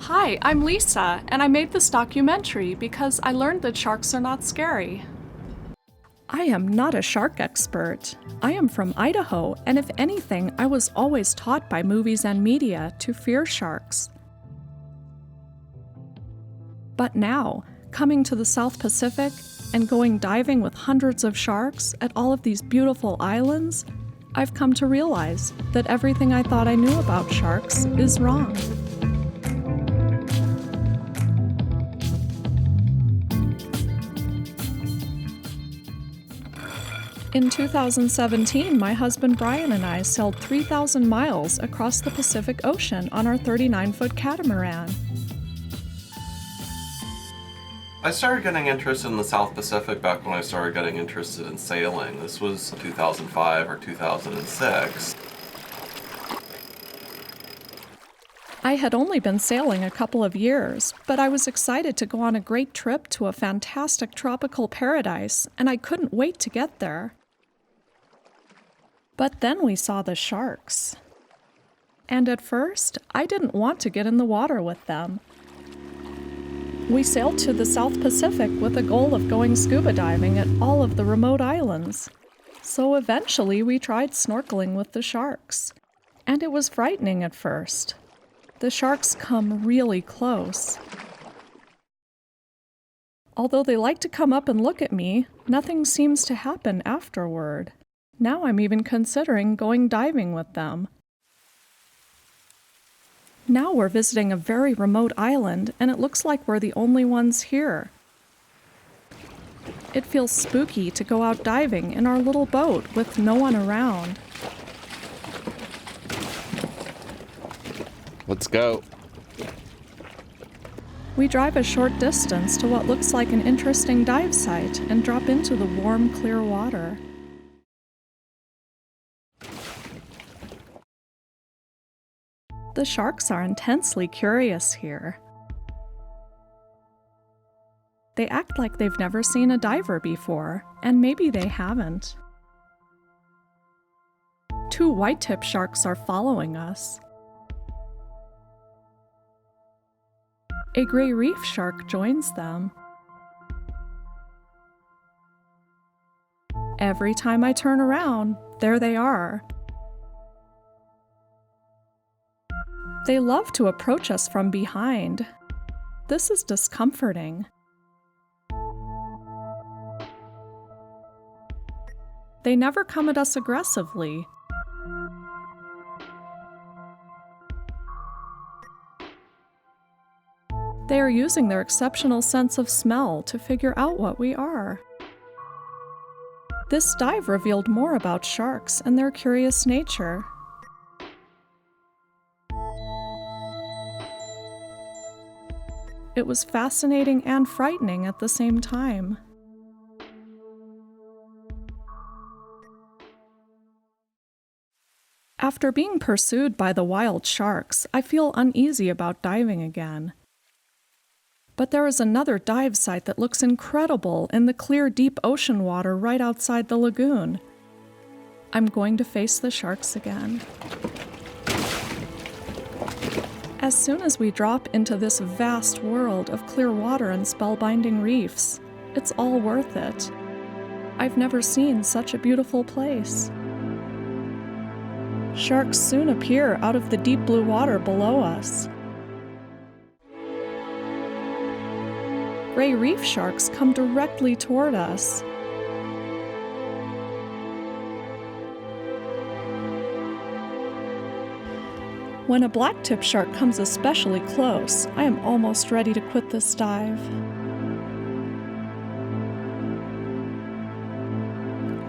Hi, I'm Lisa, and I made this documentary because I learned that sharks are not scary. I am not a shark expert. I am from Idaho, and if anything, I was always taught by movies and media to fear sharks. But now, coming to the South Pacific and going diving with hundreds of sharks at all of these beautiful islands, I've come to realize that everything I thought I knew about sharks is wrong. In 2017, my husband Brian and I sailed 3,000 miles across the Pacific Ocean on our 39-foot catamaran. I started getting interested in the South Pacific back when I started getting interested in sailing. This was 2005 or 2006. I had only been sailing a couple of years, but I was excited to go on a great trip to a fantastic tropical paradise, and I couldn't wait to get there. But then we saw the sharks. And at first, I didn't want to get in the water with them. We sailed to the South Pacific with the goal of going scuba diving at all of the remote islands. So eventually we tried snorkeling with the sharks. And it was frightening at first. The sharks come really close. Although they like to come up and look at me, nothing seems to happen afterward. Now I'm even considering going diving with them. Now we're visiting a very remote island, and it looks like we're the only ones here. It feels spooky to go out diving in our little boat with no one around. Let's go. We drive a short distance to what looks like an interesting dive site and drop into the warm, clear water. The sharks are intensely curious here. They act like they've never seen a diver before, and maybe they haven't. 2 white-tip sharks are following us. A gray reef shark joins them. Every time I turn around, there they are. They love to approach us from behind. This is discomforting. They never come at us aggressively. They are using their exceptional sense of smell to figure out what we are. This dive revealed more about sharks and their curious nature. It was fascinating and frightening at the same time. After being pursued by the wild sharks, I feel uneasy about diving again. But there is another dive site that looks incredible in the clear, deep ocean water right outside the lagoon. I'm going to face the sharks again. As soon as we drop into this vast world of clear water and spellbinding reefs, it's all worth it. I've never seen such a beautiful place. Sharks soon appear out of the deep blue water below us. Gray reef sharks come directly toward us. When a blacktip shark comes especially close, I am almost ready to quit this dive.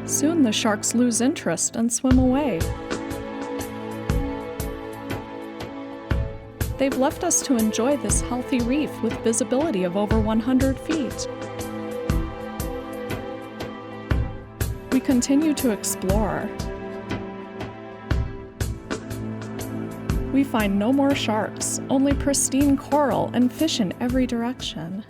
Soon the sharks lose interest and swim away. They've left us to enjoy this healthy reef with visibility of over 100 feet. We continue to explore. We find no more sharks, only pristine coral and fish in every direction.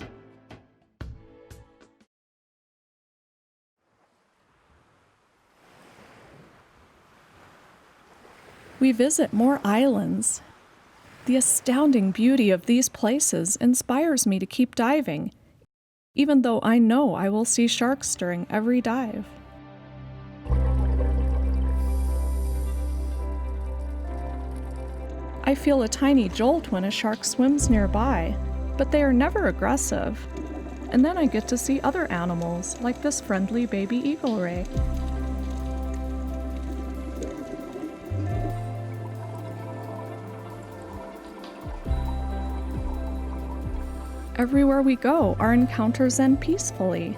We visit more islands. The astounding beauty of these places inspires me to keep diving, even though I know I will see sharks during every dive. I feel a tiny jolt when a shark swims nearby, but they are never aggressive. And then I get to see other animals, like this friendly baby eagle ray. Everywhere we go, our encounters end peacefully.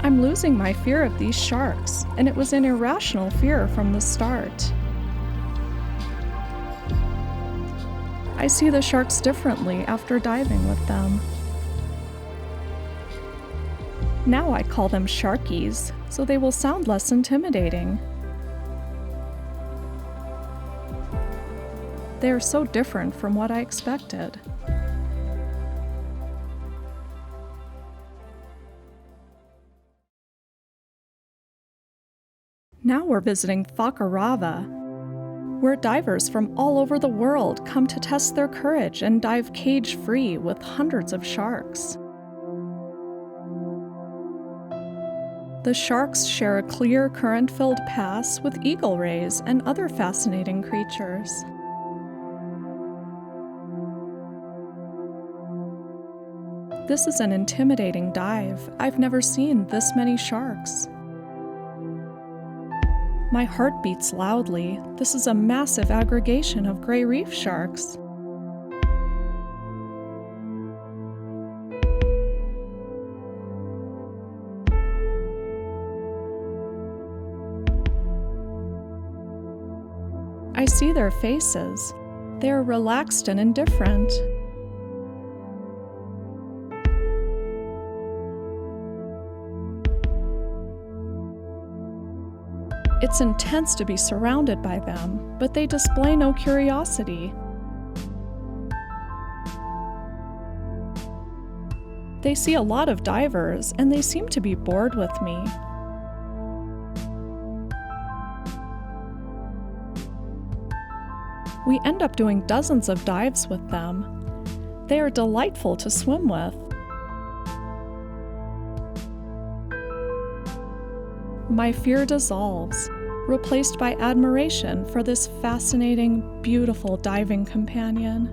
I'm losing my fear of these sharks, and it was an irrational fear from the start. I see the sharks differently after diving with them. Now I call them sharkies, so they will sound less intimidating. They are so different from what I expected. Now we're visiting Fokkerrava, where divers from all over the world come to test their courage and dive cage-free with hundreds of sharks. The sharks share a clear, current-filled pass with eagle rays and other fascinating creatures. This is an intimidating dive. I've never seen this many sharks. My heart beats loudly. This is a massive aggregation of gray reef sharks. I see their faces. They are relaxed and indifferent. It's intense to be surrounded by them, but they display no curiosity. They see a lot of divers, and they seem to be bored with me. We end up doing dozens of dives with them. They are delightful to swim with. My fear dissolves, replaced by admiration for this fascinating, beautiful diving companion.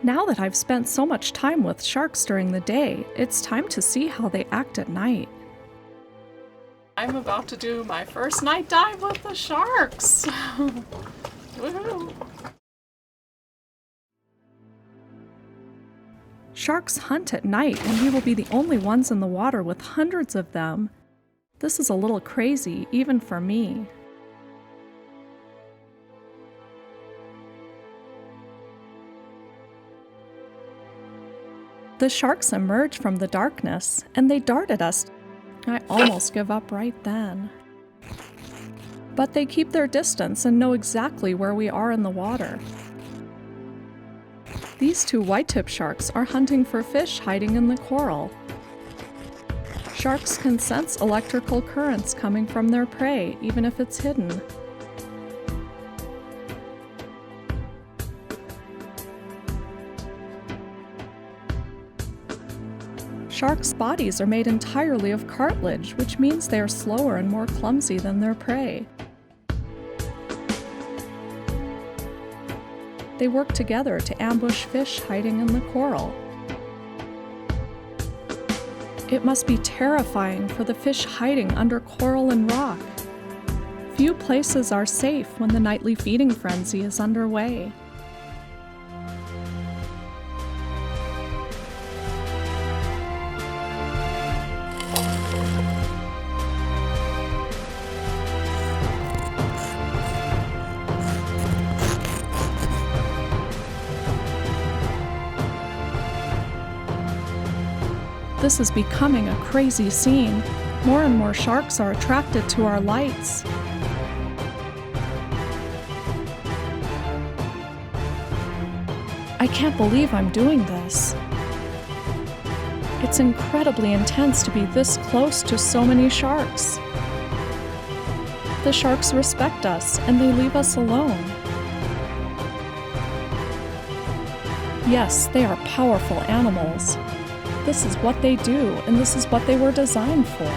Now that I've spent so much time with sharks during the day, it's time to see how they act at night. I'm about to do my first night dive with the sharks! Woohoo! Sharks hunt at night, and we will be the only ones in the water with hundreds of them. This is a little crazy, even for me. The sharks emerge from the darkness, and they dart at us. I almost give up right then. But they keep their distance and know exactly where we are in the water. These two white-tip sharks are hunting for fish hiding in the coral. Sharks can sense electrical currents coming from their prey, even if it's hidden. Sharks' bodies are made entirely of cartilage, which means they are slower and more clumsy than their prey. They work together to ambush fish hiding in the coral. It must be terrifying for the fish hiding under coral and rock. Few places are safe when the nightly feeding frenzy is underway. This is becoming a crazy scene. More and more sharks are attracted to our lights. I can't believe I'm doing this. It's incredibly intense to be this close to so many sharks. The sharks respect us and they leave us alone. Yes, they are powerful animals. This is what they do, and this is what they were designed for.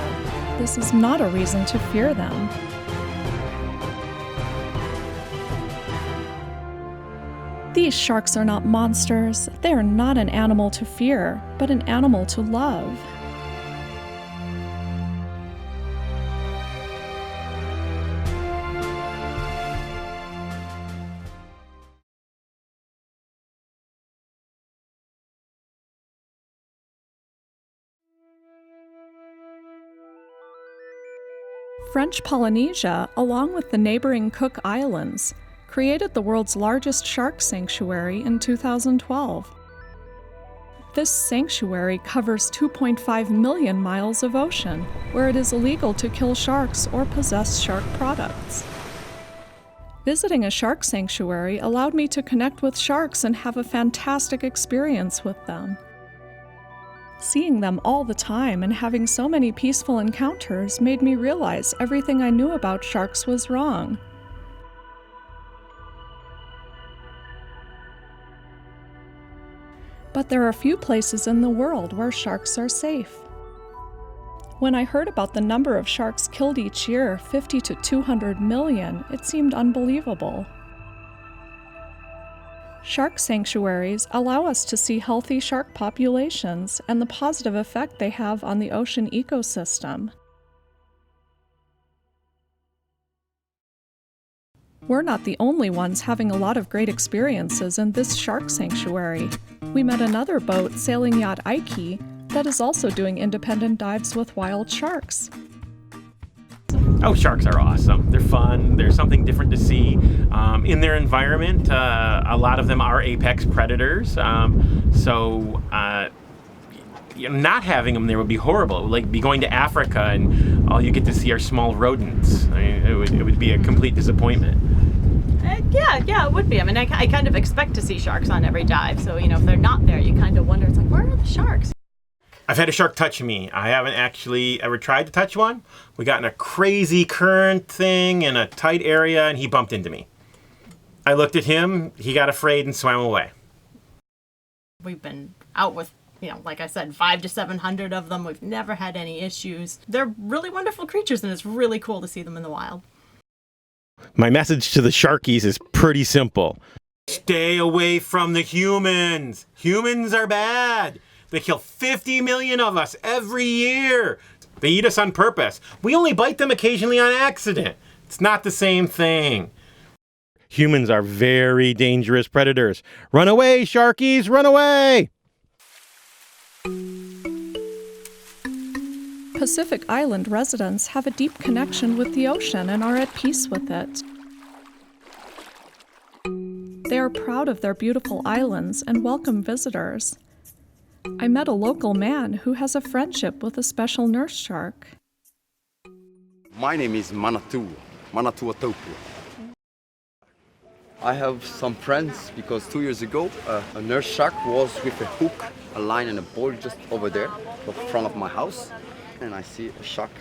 This is not a reason to fear them. These sharks are not monsters. They are not an animal to fear, but an animal to love. French Polynesia, along with the neighboring Cook Islands, created the world's largest shark sanctuary in 2012. This sanctuary covers 2.5 million miles of ocean, where it is illegal to kill sharks or possess shark products. Visiting a shark sanctuary allowed me to connect with sharks and have a fantastic experience with them. Seeing them all the time and having so many peaceful encounters made me realize everything I knew about sharks was wrong. But there are few places in the world where sharks are safe. When I heard about the number of sharks killed each year, 50 to 200 million, it seemed unbelievable. Shark sanctuaries allow us to see healthy shark populations and the positive effect they have on the ocean ecosystem. We're not the only ones having a lot of great experiences in this shark sanctuary. We met another boat sailing Yacht Aiki that is also doing independent dives with wild sharks. Oh, sharks are awesome. They're fun. There's something different to see in their environment. A lot of them are apex predators. Not having them there would be horrible. It would like be going to Africa and all you get to see are small rodents. I mean, it would be a complete disappointment. Yeah, it would be. I mean, I kind of expect to see sharks on every dive. So, if they're not there, you kind of wonder, it's like, where are the sharks? I've had a shark touch me. I haven't actually ever tried to touch one. We got in a crazy current thing in a tight area and he bumped into me. I looked at him, he got afraid and swam away. We've been out with, like I said, 500 to 700 of them. We've never had any issues. They're really wonderful creatures and it's really cool to see them in the wild. My message to the sharkies is pretty simple. Stay away from the humans. Humans are bad. They kill 50 million of us every year. They eat us on purpose. We only bite them occasionally on accident. It's not the same thing. Humans are very dangerous predators. Run away, sharkies, run away! Pacific Island residents have a deep connection with the ocean and are at peace with it. They are proud of their beautiful islands and welcome visitors. I met a local man who has a friendship with a special nurse shark. My name is Manatu Topu. I have some friends because 2 years ago a nurse shark was with a hook, a line and a board just over there in front of my house. And I see a shark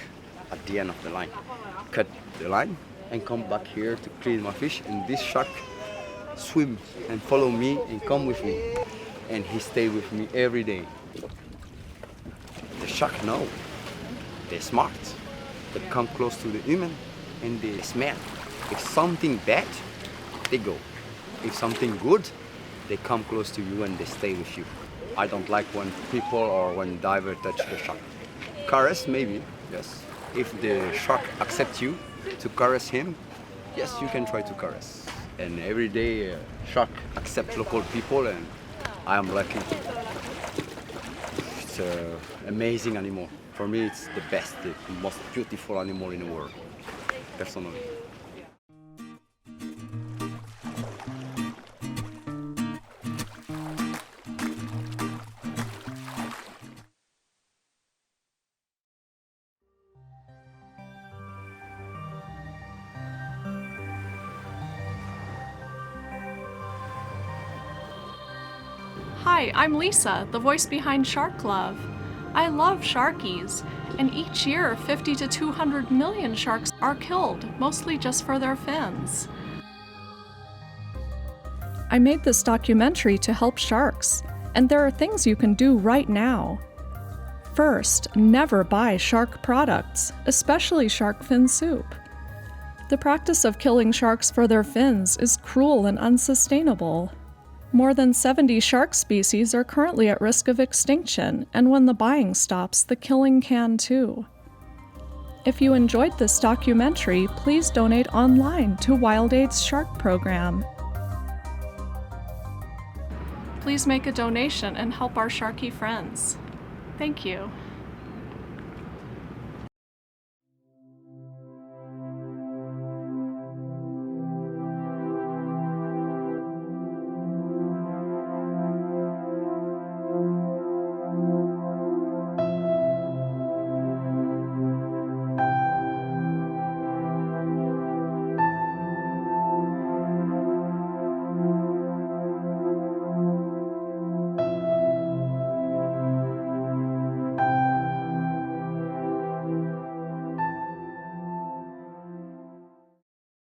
at the end of the line. Cut the line and come back here to clean my fish, and this shark swim and follow me and come with me. And he stay with me every day. The shark know. They're smart. They come close to the human and they smell. If something bad, they go. If something good, they come close to you and they stay with you. I don't like when people or when diver touch the shark. Caress, maybe, yes. If the shark accepts you to caress him, yes, you can try to caress. And every day, shark accept local people, and I am lucky. It's an amazing animal. For me, it's the best, the most beautiful animal in the world, personally. Hi, I'm Lisa, the voice behind Shark Love. I love sharkies, and each year 50 to 200 million sharks are killed, mostly just for their fins. I made this documentary to help sharks, and there are things you can do right now. First, never buy shark products, especially shark fin soup. The practice of killing sharks for their fins is cruel and unsustainable. More than 70 shark species are currently at risk of extinction, and when the buying stops, the killing can too. If you enjoyed this documentary, please donate online to WildAid's Shark Program. Please make a donation and help our sharky friends. Thank you.